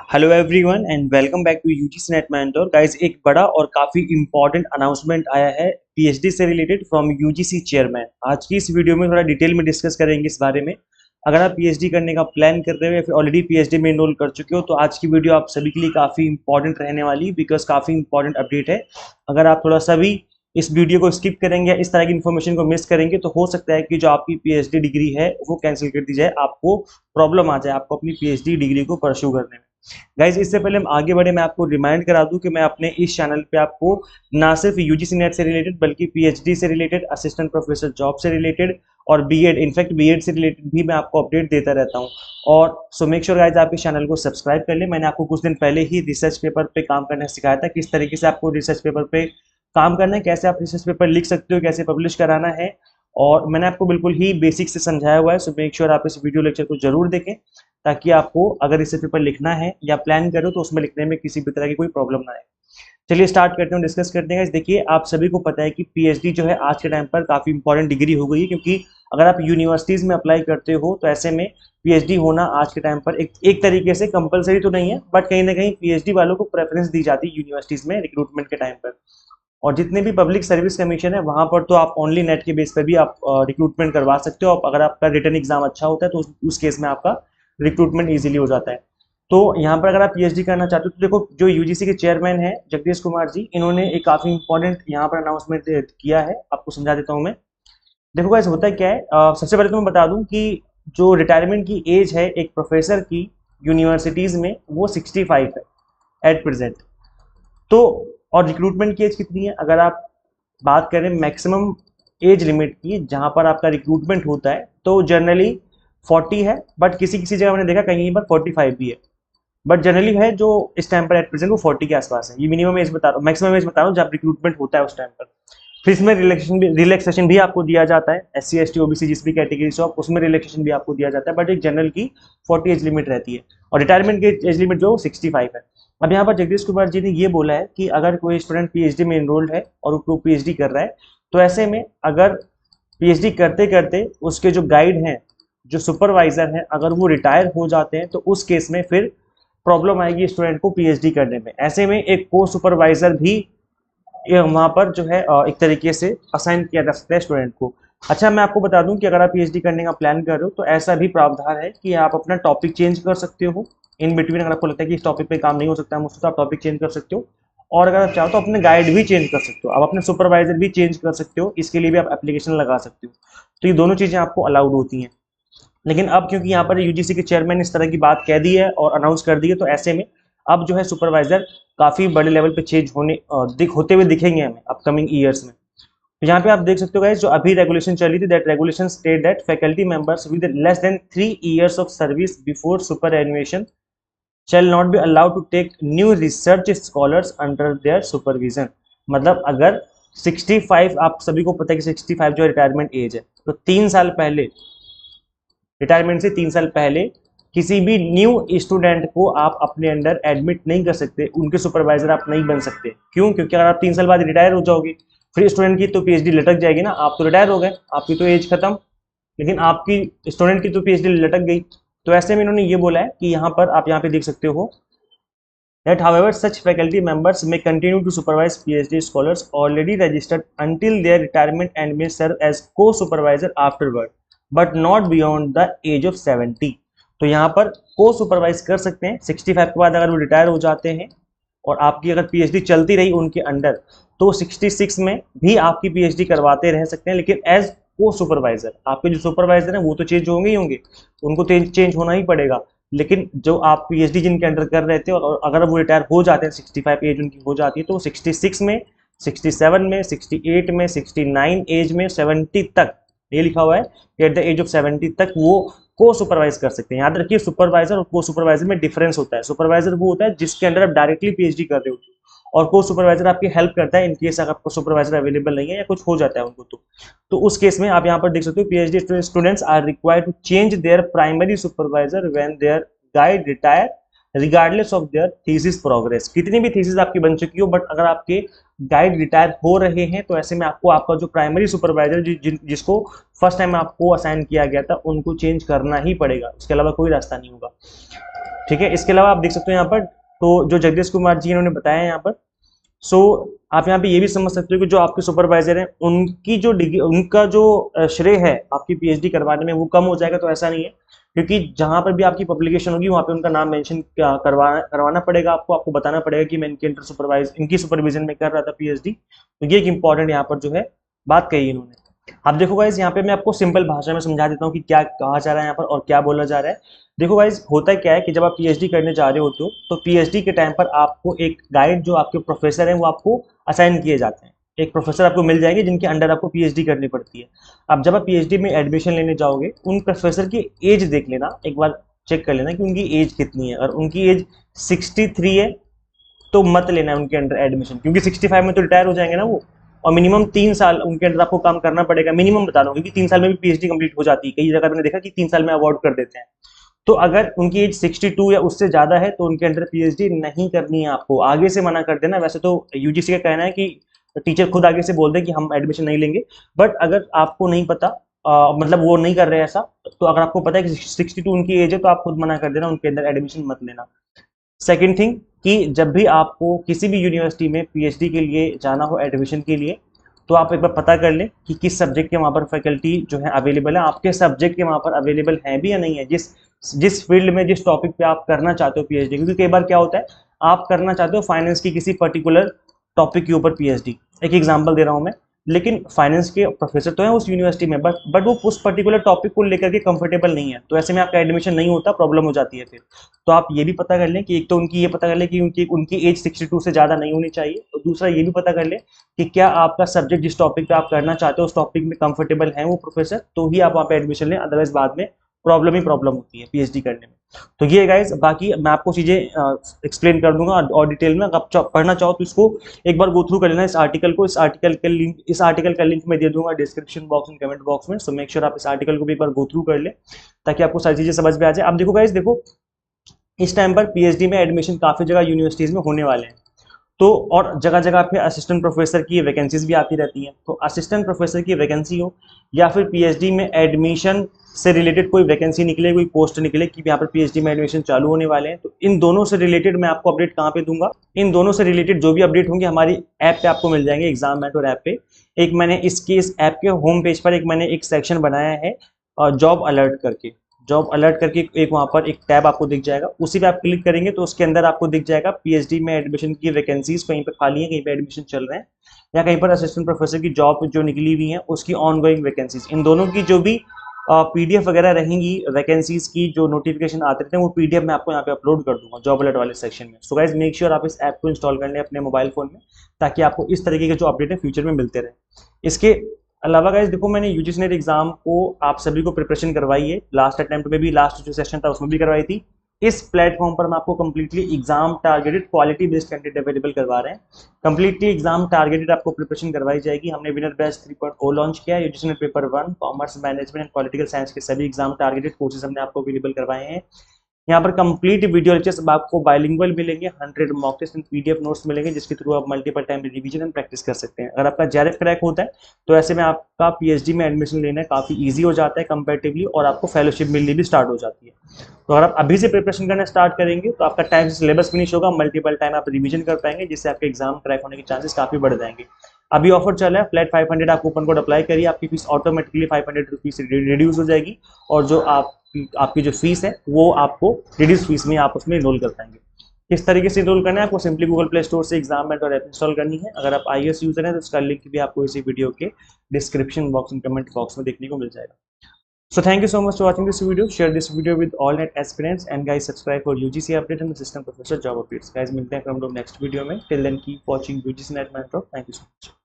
Hello everyone and welcome back to UGC NET mentor guys. एक बड़ा और काफी इंपॉर्टेंट अनाउंसमेंट आया है पीएचडी से रिलेटेड फ्रॉम यूजीसी चेयरमैन। आज की इस वीडियो में थोड़ा डिटेल में डिस्कस करेंगे इस बारे में। अगर आप पीएचडी करने का प्लान कर रहे हो या फिर ऑलरेडी पीएचडी में एनरोल कर चुके हो तो आज की वीडियो आप सभी के लिए काफी इंपॉर्टेंट रहने वाली है, बिकॉज काफी इंपॉर्टेंट अपडेट है। अगर आप थोड़ा सा भी इस वीडियो को स्किप करेंगे या इस तरह की इन्फॉर्मेशन को मिस करेंगे तो हो सकता है कि जो आपकी पीएचडी डिग्री है वो कैंसिल कर दी जाए, आपको प्रॉब्लम आ जाए आपको अपनी पीएचडी डिग्री को परस्यू करने में। गाइज, इससे पहले हम आगे बढ़े, मैं आपको रिमाइंड करा दूं कि मैं अपने इस चैनल पे आपको ना सिर्फ यूजीसी नेट से रिलेटेड बल्कि पीएचडी से रिलेटेड, असिस्टेंट प्रोफेसर जॉब से रिलेटेड और बीएड, इनफैक्ट बीएड से रिलेटेड भी मैं आपको अपडेट देता रहता हूं। और सो मेक श्योर गाइज आप इस चैनल को सब्सक्राइब कर ले। मैंने आपको कुछ दिन पहले ही रिसर्च पेपर पे काम करना सिखाया था, किस तरीके से आपको रिसर्च पेपर पे काम करना है, कैसे आप रिसर्च पेपर लिख सकते हो, कैसे पब्लिश कराना है, और मैंने आपको बिल्कुल ही बेसिक से समझाया हुआ है। सो मेक श्योर आप इस वीडियो लेक्चर को जरूर देखें ताकि आपको अगर रिसर्च पेपर लिखना है या प्लान करो तो उसमें लिखने में किसी भी तरह की कोई प्रॉब्लम ना आए। चलिए स्टार्ट करते हैं, डिस्कस करते हैं। देखिए, आप सभी को पता है कि पीएचडी जो है आज के टाइम पर काफी इंपॉर्टेंट डिग्री हो गई है, क्योंकि अगर आप यूनिवर्सिटीज में अप्लाई करते हो तो ऐसे में पीएचडी होना आज के टाइम पर एक तरीके से कंपलसरी तो नहीं है, बट कहीं ना कहीं पीएचडी वालों को प्रेफरेंस दी जाती है यूनिवर्सिटीज में रिक्रूटमेंट के टाइम पर। और जितने भी पब्लिक सर्विस कमीशन है वहां पर तो आप ओनली नेट के बेस पर भी आप रिक्रूटमेंट करवा सकते हो। अगर आपका रिटर्न एग्जाम अच्छा होता है तो उस केस में आपका रिक्रूटमेंट इजीली हो जाता है। तो यहाँ पर अगर आप पीएचडी करना चाहते हो तो देखो, जो यूजीसी के चेयरमैन है जगदीश कुमार जी, इन्होंने एक काफी इंपॉर्टेंट यहाँ पर अनाउंसमेंट किया है, आपको समझा देता हूँ मैं। देखो गाइस, होता क्या है, सबसे पहले तो मैं बता दूं कि जो रिटायरमेंट की एज है एक प्रोफेसर की यूनिवर्सिटीज में वो 65 है एट प्रेजेंट। तो और रिक्रूटमेंट की एज कितनी है, अगर आप बात करें मैक्सिमम एज लिमिट की जहां पर आपका रिक्रूटमेंट होता है तो जनरली 40 है, बट किसी किसी जगह मैंने देखा कहीं पर 45 भी है, बट जनरली है जो इस टाइम पर एट प्रेजेंट वो 40 के आसपास है। ये मिनिमम एज बता रहा हूँ, मैक्सिमम एज बता रहा हूँ जब रिक्रूटमेंट होता है उस टाइम पर। फिर इसमें रिलैक्सेशन भी आपको दिया जाता है, S C S T OBC जिस भी कैटेगरी से हो उसमें रिलैक्सेशन भी आपको दिया जाता है, बट एक जनरल की 40 एज लिमिट रहती है और रिटायरमेंट की एज लिमिट जो 65 है। अब यहाँ पर जगदीश कुमार जी ने ये बोला है कि अगर कोई स्टूडेंट पीएचडी में एनरोल्ड है और वो पीएचडी कर रहा है तो ऐसे में अगर पीएचडी करते करते उसके जो गाइड हैं, जो सुपरवाइजर हैं, अगर वो रिटायर हो जाते हैं तो उस केस में फिर प्रॉब्लम आएगी स्टूडेंट को पीएचडी करने में। ऐसे में एक को सुपरवाइजर भी वहां पर जो है एक तरीके से असाइन किया जा सकता है स्टूडेंट को। अच्छा, मैं आपको बता दूं कि अगर आप पीएचडी करने का प्लान कर रहे हो तो ऐसा भी प्रावधान है कि आप अपना टॉपिक चेंज कर सकते हो इन बिटवीन। अगर आपको लगता है कि इस टॉपिक पे काम नहीं हो सकता है मुझसे तो आप टॉपिक चेंज कर सकते हो, और अगर आप चाहो तो अपने गाइड भी चेंज कर सकते हो, आप अपने सुपरवाइजर भी चेंज कर सकते हो, इसके लिए भी आप एप्लीकेशन लगा सकते हो। तो ये दोनों चीजें आपको अलाउड होती हैं। लेकिन अब क्योंकि यहाँ पर यूजीसी के चेयरमैन इस तरह की बात कह दी है और अनाउंस कर दी है तो ऐसे में अब जो है सुपरवाइजर काफी बड़े लेवल पे चेंज होते हुए दिखेंगे हमें अपकमिंग ईयर्स में। तो यहाँ पे आप देख सकते हो गाइस, जो अभी रेगुलेशन चली थी, that regulation state that faculty members with less than 3 years of service before superannuation shall not be allowed to take new research scholars under their supervision। मतलब अगर 65, आप सभी को पता है कि 65 जो रिटायरमेंट एज है, तो 3 साल पहले, रिटायरमेंट से 3 साल पहले किसी भी न्यू स्टूडेंट को आप अपने अंडर एडमिट नहीं कर सकते, उनके सुपरवाइजर आप नहीं बन सकते। क्यों? क्योंकि अगर आप 3 साल बाद रिटायर हो जाओगे फिर स्टूडेंट की तो पीएचडी लटक जाएगी ना। आप तो रिटायर हो गए, आपकी तो एज खत्म, लेकिन आपकी स्टूडेंट की तो पीएचडी लटक गई। तो ऐसे में इन्होंने ये बोला है कि यहाँ पर आप यहाँ पे देख सकते हो that however such faculty members may continue to supervise PhD scholars already registered until their retirement and may serve as co-supervisor afterward but not beyond the age of 70। तो यहाँ पर को सुपरवाइज कर सकते हैं 65 के बाद, अगर वो रिटायर हो जाते हैं और आपकी अगर पीएचडी चलती रही उनके अंडर तो 66 में भी आपकी पीएचडी करवाते रह सकते हैं, लेकिन एज को सुपरवाइजर। आपके जो सुपरवाइजर हैं वो तो चेंज होंगे ही होंगे, उनको चेंज होना ही पड़ेगा, लेकिन जो आप पीएचडी जिनके अंडर कर रहे थे और अगर वो रिटायर हो जाते हैं, 65 एज उनकी हो जाती है, तो 66 में, 67 में, 68 में, 69 एज में, 70 तक, ये लिखा हुआ है कि एट द एज ऑफ 70 तक वो को सुपरवाइज कर सकते हैं। याद रखिए, सुपरवाइजर और को सुपरवाइजर में डिफरेंस होता है। सुपरवाइजर वो होता है जिसके अंडर आप डायरेक्टली पीएचडी कर रहे होते हो, और को सुपरवाइजर आपकी हेल्प करता है इनकेस अगर आपको सुपरवाइजर अवेलेबल नहीं है या कुछ हो जाता है उनको। तो उस केस में आप यहाँ पर देख सकते हो, PhD students are required to change their primary supervisor when their guide retire regardless of their thesis progress. कितनी भी थीसिस आपकी बन चुकी हो, बट अगर आपके गाइड रिटायर हो रहे हैं तो ऐसे में आपको आपका जो प्राइमरी सुपरवाइजर जिसको फर्स्ट टाइम आपको असाइन किया गया था उनको चेंज करना ही पड़ेगा, उसके अलावा कोई रास्ता नहीं होगा। ठीक है। इसके अलावा आप देख सकते हो यहाँ पर, तो जो जगदीश कुमार जी इन्होंने बताया यहाँ पर, सो आप यहाँ पे ये भी समझ सकते हो कि जो आपके सुपरवाइजर हैं उनकी जो डिग्री, उनका जो श्रेय है आपकी पीएचडी करवाने में वो कम हो जाएगा, तो ऐसा नहीं है, क्योंकि जहां पर भी आपकी पब्लिकेशन होगी वहां पे उनका नाम मेंशन करवाना पड़ेगा आपको, आपको बताना पड़ेगा कि मैं इनके अंडर इनकी सुपरविजन में कर रहा था पीएचडी। तो ये एक इंपॉर्टेंट यहाँ पर जो है बात कही इन्होंने। अब देखो गाइज, यहाँ पे मैं आपको सिंपल भाषा में समझा देता हूँ कि क्या कहा जा रहा है यहाँ पर और क्या बोला जा रहा है। देखो गाइज, होता क्या है कि जब आप पीएचडी करने जा रहे होते हो तो पीएचडी के टाइम पर आपको एक गाइड, जो आपके प्रोफेसर हैं वो आपको असाइन किए जाते हैं। एक प्रोफेसर आपको मिल जाएंगे जिनके अंडर आपको पीएचडी करनी पड़ती है। अब जब आप पीएचडी में एडमिशन लेने जाओगे, उन प्रोफेसर की एज देख लेना एक बार, चेक कर लेना कि उनकी एज कितनी है। और उनकी एज 63 है तो मत लेना है उनके अंडर एडमिशन, क्योंकि 65 में तो रिटायर हो जाएंगे ना वो। और मिनिमम 3 साल उनके अंडर आपको काम करना पड़ेगा, मिनिमम बता रहा हूँ, क्योंकि 3 साल में भी पीएचडी कंप्लीट हो जाती है। कई जगह मैंने देखा कि 3 साल में अवॉर्ड कर देते हैं। तो अगर उनकी एज 62 या उससे ज्यादा है तो उनके अंडर पीएचडी नहीं करनी है आपको, आगे से मना कर देना। वैसे तो यूजीसी का कहना है कि टीचर खुद आगे से बोल दे कि हम एडमिशन नहीं लेंगे, बट अगर आपको नहीं पता, मतलब वो नहीं कर रहे ऐसा, तो अगर आपको पता है कि 62 उनकी एज है तो आप खुद मना कर देना, उनके अंदर एडमिशन मत लेना। सेकेंड थिंग, कि जब भी आपको किसी भी यूनिवर्सिटी में पीएचडी के लिए जाना हो एडमिशन के लिए, तो आप एक बार पता कर लें कि किस सब्जेक्ट के वहाँ पर फैकल्टी जो है अवेलेबल है, आपके सब्जेक्ट के वहाँ पर अवेलेबल है भी या नहीं है, जिस जिस फील्ड में, जिस टॉपिक पे आप करना चाहते हो पीएचडी। क्योंकि कई बार क्या होता है, आप करना चाहते हो फाइनेंस की किसी पर्टिकुलर टॉपिक के ऊपर पीएचडी, एक एग्जांपल दे रहा हूँ मैं, लेकिन फाइनेंस के प्रोफेसर तो हैं उस यूनिवर्सिटी में, बट वो उस पर्टिकुलर टॉपिक को लेकर के कंफर्टेबल नहीं है, तो ऐसे में आपका एडमिशन नहीं होता, प्रॉब्लम हो जाती है फिर। तो आप ये भी पता कर लें कि एक तो उनकी ये पता कर लें कि उनकी उनकी एज 62 से ज़्यादा नहीं होनी चाहिए, और दूसरा ये भी पता कर लें कि क्या आपका सब्जेक्ट, जिस टॉपिक पे आप करना चाहते हो उस टॉपिक में कंफर्टेबल है वो प्रोफेसर, तो ही आप वहाँ पे एडमिशन लें, अदरवाइज बाद में प्रॉब्लम ही प्रॉब्लम होती है पीएचडी करने में। तो ये गाइज, बाकी मैं आपको चीज़ें एक्सप्लेन कर दूंगा और डिटेल में। आप पढ़ना चाहो तो इसको एक बार गो थ्रू कर लेना, इस आर्टिकल को। इस आर्टिकल का लिंक मैं दे दूंगा description box and comment box में। सो मेक श्योर आप इस आर्टिकल को भी एक बार गो थ्रू कर ले, ताकि आपको सारी चीज़ें समझ में आ जाए। अब देखो गाइज, देखो इस टाइम पर पीएचडी में एडमिशन काफ़ी जगह यूनिवर्सिटीज़ में होने वाले हैं, तो और जगह जगह पे असिस्टेंट प्रोफेसर की वैकेंसीज भी आती रहती हैं। तो असिस्टेंट प्रोफेसर की वैकेंसी हो या फिर पीएचडी में एडमिशन से रिलेटेड कोई वैकेंसी निकले, कोई पोस्ट निकले कि यहाँ पर पीएचडी में एडमिशन चालू होने वाले हैं, तो इन दोनों से रिलेटेड मैं आपको अपडेट कहाँ पे दूंगा, इन दोनों से रिलेटेड जो भी अपडेट होंगे हमारी ऐप पे आपको मिल जाएंगे, एग्जाम मेंटर ऐप पे। एक मैंने इस ऐप के होम पेज पर मैंने एक सेक्शन बनाया है जॉब अलर्ट करके। जॉब अलर्ट करके एक वहाँ पर एक टैब आपको दिख जाएगा, उसी पे आप क्लिक करेंगे तो उसके अंदर आपको दिख जाएगा पीएचडी में एडमिशन की वैकेंसीज, कहीं पे खाली है, कहीं पे एडमिशन चल रहे हैं, या कहीं पर असिस्टेंट प्रोफेसर की जॉब जो निकली हुई है उसकी ऑनगोइंग वैकेंसीज। इन दोनों की जो भी पीडीएफ वगैरह रहेंगी वैकेंसीज की, जो नोटिफिकेशन आते रहते हैं, वो पीडीएफ मैं आपको यहाँ पे अपलोड कर दूंगा जॉब अलर्ट वाले सेक्शन में। सो गाइज मेक श्योर आप इस ऐप को इंस्टॉल कर लें अपने मोबाइल फोन में, ताकि आपको इस तरीके के जो अपडेट है फ्यूचर में मिलते रहे। इसके अलावा गाइज देखो, मैंने यूजीसी नेट एग्जाम को आप सभी को प्रिपरेशन करवाई है, लास्ट अटेम्प्ट में भी, लास्ट जो सेशन था उसमें भी करवाई थी। इस प्लेटफॉर्म पर हम आपको completely exam targeted quality based content available करवा रहे हैं। कंप्लीटली एग्जाम टारगेटेड आपको प्रिपरेशन करवाई जाएगी। हमने विनर बैच 3.0 लॉन्च किया है। UGC net paper 1 commerce, management and political science के सभी एग्जाम टारगेटेड कोर्सेज हमने आपको अवेलेबल करवाए हैं। यहाँ पर कंप्लीट वीडियो लेक्चर्स आपको बाइलिंगुअल मिलेंगे, 100 mock test and PDF notes मिलेंगे, जिसके थ्रू आप multiple time revision and practice कर सकते हैं। अगर आपका जेआरएफ क्रैक होता है तो ऐसे में आपका पीएचडी में एडमिशन लेना काफ़ी ईजी हो जाता है कंपेरेटिवली, और आपको फेलोशिप मिलनी भी स्टार्ट हो जाती है। तो अगर आप अभी से प्रिपरेशन करना स्टार्ट करेंगे तो आपका टाइम से सिलेबस फिनिश होगा, मल्टीपल टाइम आप रिवीजन कर पाएंगे, जिससे आपके एग्जाम क्रैक होने के चांसेस काफ़ी बढ़ जाएंगे। अभी ऑफर चल रहा है, फ्लैट 500 आप कूपन कोड अप्लाई करिए, आपकी फीस ऑटोमेटिकली 500 रुपीज रिड्यूस हो जाएगी, और जो आपकी जो फीस है वो आपको रिड्यूस फीस में आप उसमें इनरोल कर पाएंगे। किस तरीके से इनरोल करना है, आपको सिंपली गूगल प्ले स्टोर से एग्जाम मेंटर ऐप इंस्टॉल करनी है। अगर आप iOS यूजर हैं तो इसका लिंक भी आपको इसी वीडियो के description box and comment box में देखने को मिल जाएगा। So thank you so much for watching this video. Share this video with all net aspirants, and guys subscribe for UGC update and assistant professor job updates. Guys मिलते हैं हम लोग next video में। Till then keep watching UGC Net Mentor. Thank you so much.